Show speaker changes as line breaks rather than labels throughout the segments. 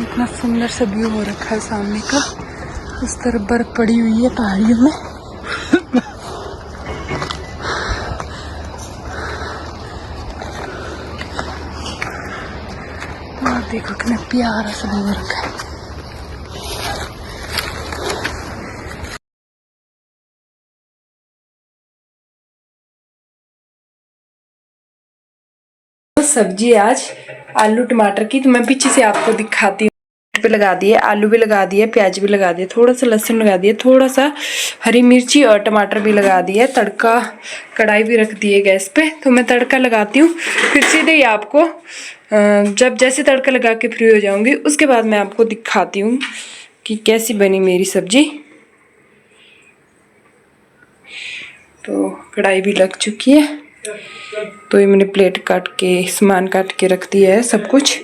इतना सुंदर सा व्यू हो रखा है सामने का। उस तरफ बर्फ पड़ी हुई है पहाड़ियों में। और देखो कितना प्यारा सा व्यू हो रखा है। सब्जी आज आलू टमाटर की, तो मैं पीछे से आपको दिखाती हूँ। पे लगा दिए, आलू भी लगा दिए, प्याज भी लगा दिए, थोड़ा सा लहसुन लगा दिए, थोड़ा सा हरी मिर्ची और टमाटर भी लगा दिए। तड़का कढ़ाई भी रख दिए गैस पे, तो मैं तड़का लगाती हूँ। फिर सीधे ही आपको जब जैसे तड़का लगा के फ्री हो जाऊंगी उसके बाद मैं आपको दिखाती हूँ कि कैसी बनी मेरी सब्जी। तो कढ़ाई भी लग चुकी है, तो ये मैंने प्लेट काट के सामान काट के रख दिया है सब कुछ।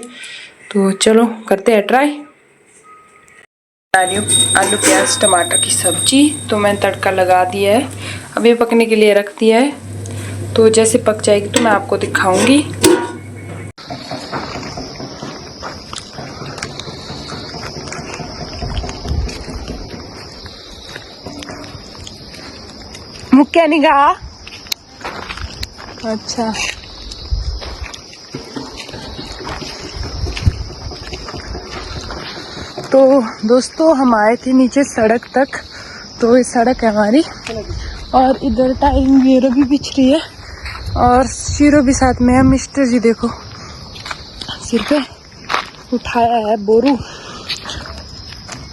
तो चलो करते हैं ट्राई। बना रही हूँ आलू प्याज टमाटर की सब्जी। तो मैंने तड़का लगा दिया है, अभी पकने के लिए रख दिया है। तो जैसे पक जाएगी तो मैं आपको दिखाऊंगी। मुक्या निगाह। अच्छा, तो दोस्तों हम आए थे नीचे सड़क तक। तो ये सड़क है हमारी, और इधर टाइम वीरो भी बिछ रही है और शीरो भी साथ में है। मिस्टर जी देखो सिर पे उठाया है बोरू।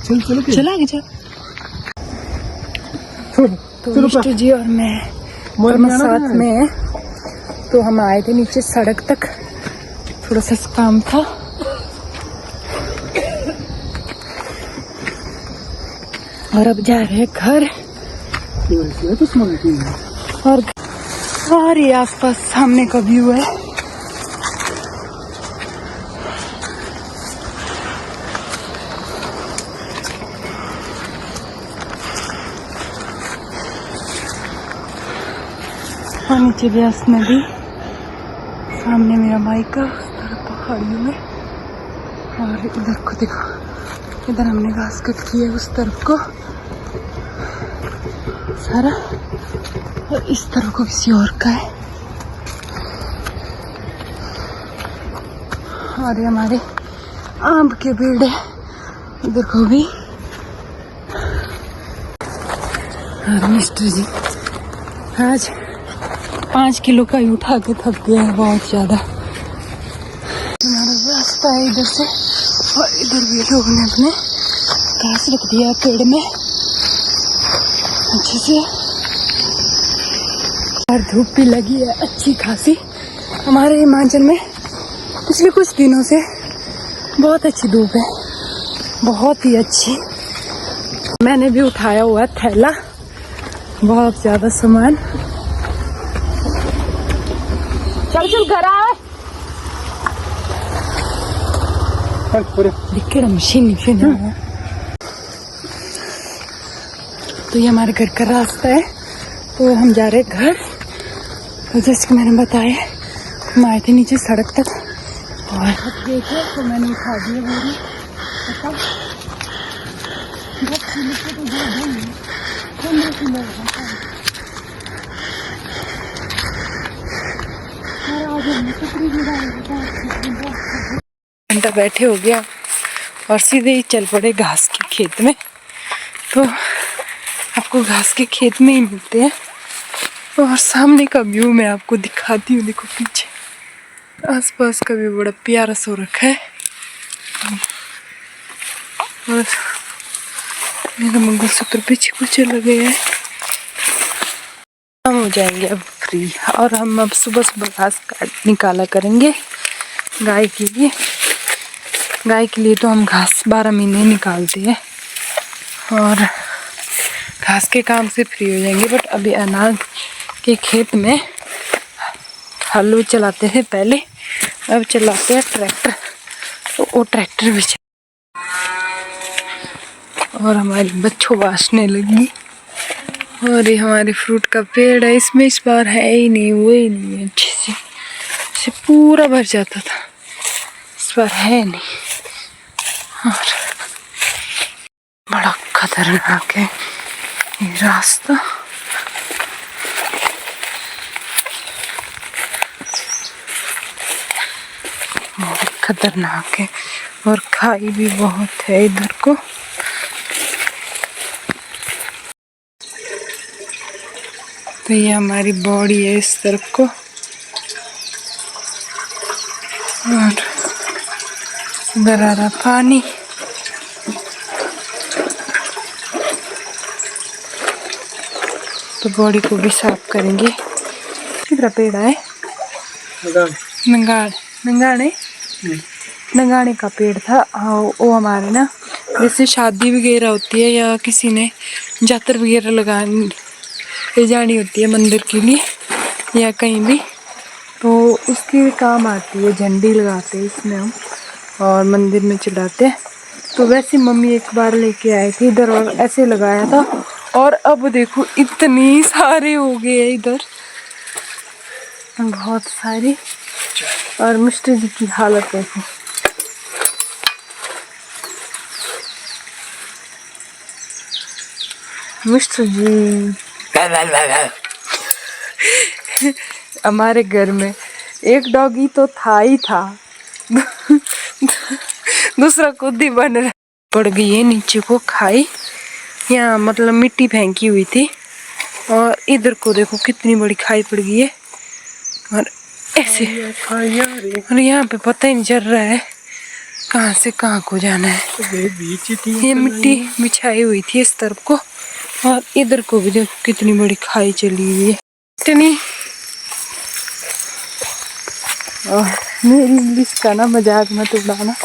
चला गया। तो मिस्टर जी और मैं दोनों साथ में है। तो हम आए थे नीचे सड़क तक, थोड़ा सा काम था। और अब जा रहे हैं घर। और ये आसपास सामने का व्यू है। और नीचे व्यास नदी, सामने मेरा मायका, पहाड़ियों में। और इधर को देखो, इधर हमने घास कट की है उस तरफ को सारा, और इस तरफ को किसी और का है। और ये हमारे आम के पेड़ है, इधर को भी। और मिस्टर जी आज 5 किलो का ही उठा के थक गया है बहुत ज्यादा। हमारा रास्ता है इधर से, और इधर भी लोगों ने अपने घास रख दिया पेड़ में अच्छे से। और धूप भी लगी है अच्छी खासी। हमारे हिमाचल में पिछले कुछ दिनों से बहुत अच्छी धूप है, बहुत ही अच्छी। मैंने भी उठाया हुआ थैला, बहुत ज्यादा सामान। चल चल घर आ। दिखेगा मशीन है। तो ये हमारे घर का रास्ता है। तो हम जा रहे घर। तो जैसे कि मैंने बताया, हम आए थे नीचे सड़क तक और देखे तो मैंने उठा दिया बोरी। घंटा बैठे हो गया और सीधे ही चल पड़े घास के खेत में। तो आपको घास के खेत में ही मिलते हैं। और सामने का व्यू मैं आपको दिखाती हूँ। देखो पीछे आसपास का भी बड़ा प्यारा सो रखा है। और मेरा मंगलसूत्र पीछे कुछ लगे हैं। हम हो जाएंगे अब फ्री, और हम अब सुबह सुबह घास निकाला करेंगे गाय के लिए। गाय के लिए तो हम घास 12 महीने निकालते हैं और घास के काम से फ्री हो जाएंगे। बट अभी अनाज के खेत में हल चलाते थे पहले, अब चलाते हैं ट्रैक्टर। तो वो ट्रैक्टर भी और हमारी बच्चों वासने लगी। और ये हमारे फ्रूट का पेड़ है, इसमें इस बार है ही नहीं, वो ही नहीं है अच्छे से पूरा भर जाता था, इस बार है नहीं। और बड़ा खतरनाक है ये रास्ता। बहुत खतरनाक है और खाई भी बहुत है इधर को। तो ये हमारी बॉडी है इस तरफ को, और इधर आ रहा पानी। तो बॉडी को भी साफ करेंगे। कितना पेड़ है? नंगाने का पेड़ था। हाँ, वो हमारे ना जैसे शादी वगैरह होती है या किसी ने जातर वगैरह ले जानी होती है मंदिर के लिए या कहीं भी, तो उसके काम आती है। झंडी लगाते हैं इसमें हम और मंदिर में चढ़ाते हैं। तो वैसे मम्मी एक बार लेके आए थे इधर और ऐसे लगाया था, और अब देखो इतनी सारे हो गए इधर, बहुत सारे। और मिस्टर जी की हालत देखो। मिस्टर जी हमारे घर में एक डॉगी तो था ही था, दूसरा खुद ही बन रहा। पड़ गई है नीचे को खाई, यहाँ मतलब मिट्टी फेंकी हुई थी, और इधर को देखो कितनी बड़ी खाई पड़ गई है। और ऐसे और यहाँ पे पता ही नहीं चल रहा है कहाँ से कहाँ को जाना है। ये मिट्टी बिछाई हुई थी इस तरफ को, और इधर को भी देखो कितनी बड़ी खाई चली हुई है इतनी। और मेरी इंग्लिश का ना मजाक मत उड़ाना,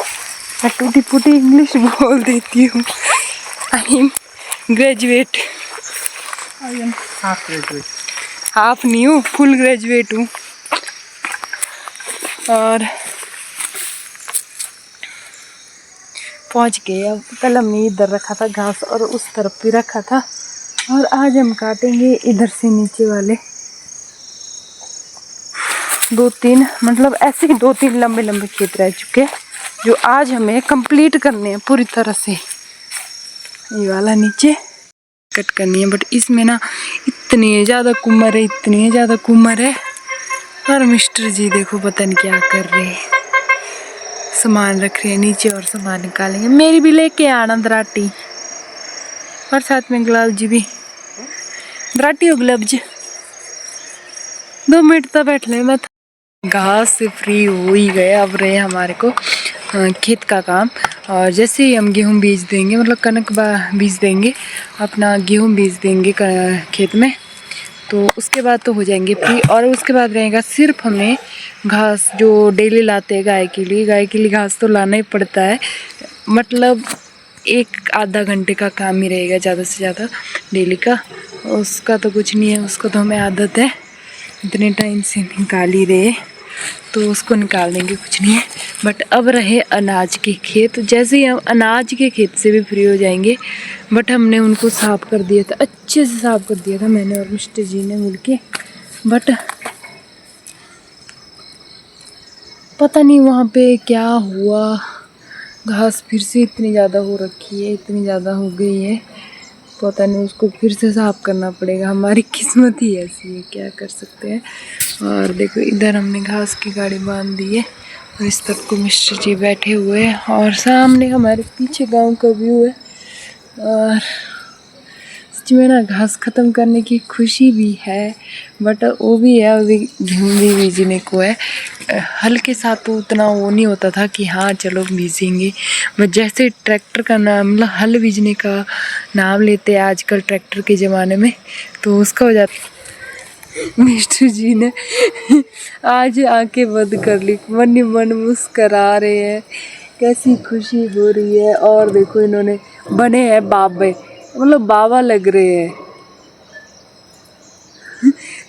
मैं टूटी फूटी इंग्लिश बोल देती हूँ। आई एम ग्रेजुएट, हाफ नहीं हूँ, फुल ग्रेजुएट हूँ। और पहुँच गए। अब कल हमने इधर रखा था घास और उस तरफ भी रखा था, और आज हम काटेंगे इधर से नीचे वाले 2-3, मतलब ऐसे ही 2-3 लंबे लंबे खेत रह चुके हैं जो आज हमें कंप्लीट करने हैं पूरी तरह से। ये वाला नीचे कट करनी है, बट इसमें ना इतनी ज़्यादा कुम्हर है, इतनी ज़्यादा कुम्हर है। और मिस्टर जी देखो पता नहीं क्या कर रहे हैं, सामान रख रहे हैं नीचे और सामान निकालेंगे। मेरी भी लेके आना दराटी, और साथ में गुलाब जी भी। दराटी और गुलाब जी 2 मिनट तो बैठ ले मत। घास से फ्री हो ही गए। अब रहे हमारे को खेत का काम, और जैसे ही हम गेहूँ बीज देंगे, मतलब कनक बीज देंगे, अपना गेहूँ बीज देंगे खेत में, तो उसके बाद तो हो जाएंगे फ्री। और उसके बाद रहेगा सिर्फ हमें घास जो डेली लाते हैं गाय के लिए घास तो लाना ही पड़ता है। मतलब 1-आधा घंटे का काम ही रहेगा ज़्यादा से ज़्यादा डेली का। उसका तो कुछ नहीं है, उसको तो हमें आदत है, इतने टाइम से निकाल ही रहे, तो उसको निकाल देंगे, कुछ नहीं है। बट अब रहे अनाज के खेत। जैसे ही हम अनाज के खेत से भी फ्री हो जाएंगे, बट हमने उनको साफ़ कर दिया था, अच्छे से साफ़ कर दिया था मैंने और मिस्टर जी ने मिलके। बट पता नहीं वहाँ पे क्या हुआ, घास फिर से इतनी ज़्यादा हो रखी है, इतनी ज़्यादा हो गई है, पता नहीं, उसको फिर से साफ़ करना पड़ेगा। हमारी किस्मत ही ऐसी है, क्या कर सकते हैं। और देखो इधर हमने घास की गाड़ी बांध दी है, और इस तरफ को मिस्टर जी बैठे हुए हैं, और सामने हमारे पीछे गांव का व्यू है। और सच में ना घास ख़त्म करने की खुशी भी है, बट वो भी है, अभी गेहूँ भी बीजने को है। हल के साथ तो उतना वो नहीं होता था कि हाँ चलो बीजेंगे, बट जैसे ट्रैक्टर का नाम, मतलब हल बीजने का नाम लेते हैं आजकल ट्रैक्टर के ज़माने में, तो उसका हो जाता। मिस्टर जी ने आज आंखें बंद कर ली, मन ही मन मुस्करा रहे हैं, कैसी खुशी हो रही है। और देखो इन्होंने बने हैं बाबे, मतलब बाबा लग रहे हैं,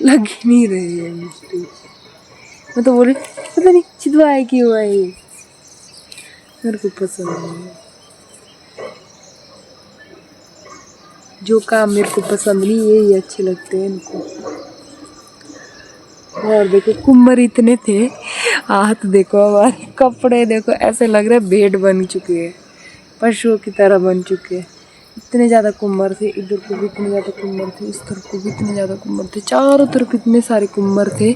लग ही नहीं रहे हैं मिस्टर। मैं तो बोले पता नहीं चिदवा है क्यों है, ये मेरे को पसंद नहीं है। जो काम मेरे को पसंद नहीं यही अच्छे लगते हैं इनको। और देखो कुम्मर इतने थे, हाथ देखो, हमारे कपड़े देखो, ऐसे लग रहा है बेड बन चुके हैं, पशुओं की तरह बन चुके हैं। इतने ज़्यादा कुम्मर थे, इधर को भी इतने ज़्यादा कुम्मर थे, इस तरफ को भी इतने ज़्यादा कुम्मर थे, चारों तरफ इतने सारे कुम्मर थे।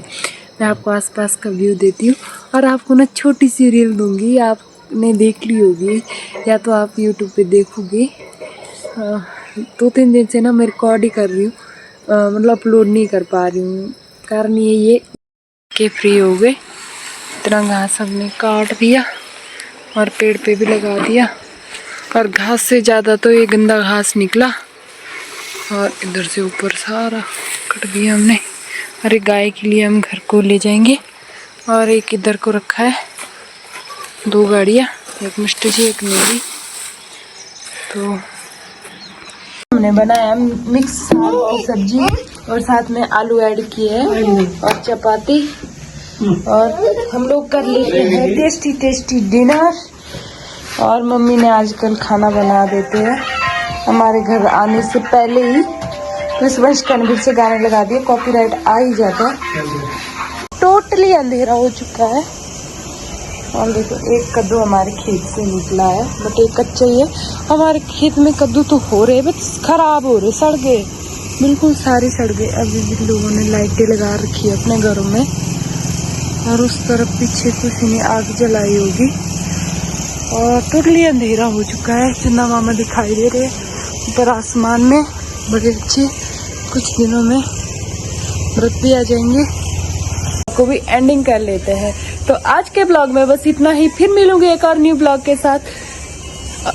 मैं आपको आसपास का व्यू देती हूँ और आपको ना छोटी सी रील दूँगी, आपने देख ली होगी या तो आप यूट्यूब पे देखोगे। 2-3 दिन से ना मैं रिकॉर्ड ही कर रही हूँ, मतलब अपलोड नहीं कर पा रही हूँ। कारण ये के फ्री हो गए, इतना घास हमने काट दिया और पेड़ पे भी लगा दिया और घास से ज़्यादा तो ये गंदा घास निकला और इधर से ऊपर सारा कट दिया हमने। और एक गाय के लिए हम घर को ले जाएंगे और एक इधर को रखा है, 2 गाड़ियाँ, एक मिस्टर जी एक मेरी। तो हमने बनाया मिक्स की सब्जी और साथ में आलू ऐड किए हैं और चपाती, और हम लोग कर लेते हैं टेस्टी टेस्टी डिनर। और मम्मी ने आजकल खाना बना देते हैं हमारे घर आने से पहले ही। क्रिसमस कन्वीर से गाने लगा दिए, कॉपीराइट आ ही जाता है। टोटली अंधेरा हो चुका है और देखो एक कद्दू हमारे खेत से निकला है, बट एक कच्चा ही है। हमारे खेत में कद्दू तो हो रहे बट खराब हो रहे, सड़ गए, बिल्कुल सारे सड़ गए। अभी भी लोगों ने लाइटें लगा रखी है अपने घरों में और उस तरफ पीछे किसी ने आग जलाई होगी और टोटली अंधेरा हो चुका है। चंदा मामा दिखाई दे रहे ऊपर आसमान में, बड़े अच्छे। कुछ दिनों में व्रत भी आ जाएंगे, को भी एंडिंग कर लेते हैं। तो आज के ब्लॉग में बस इतना ही, फिर मिलूंगी एक और न्यू ब्लॉग के साथ।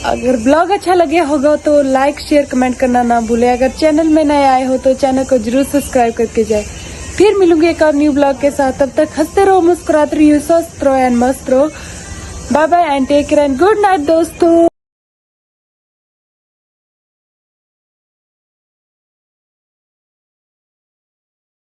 अगर ब्लॉग अच्छा लगे होगा तो लाइक शेयर कमेंट करना ना भूले। अगर चैनल में नए आए हो तो चैनल को जरूर सब्सक्राइब करके जाए। फिर मिलूंगी एक और न्यू ब्लॉग के साथ, तब तक हंसते रहो, मुस्कुराते रहो, स्वस्थ रहो एंड मस्त रहो। Bye bye and take care and good night दोस्तों।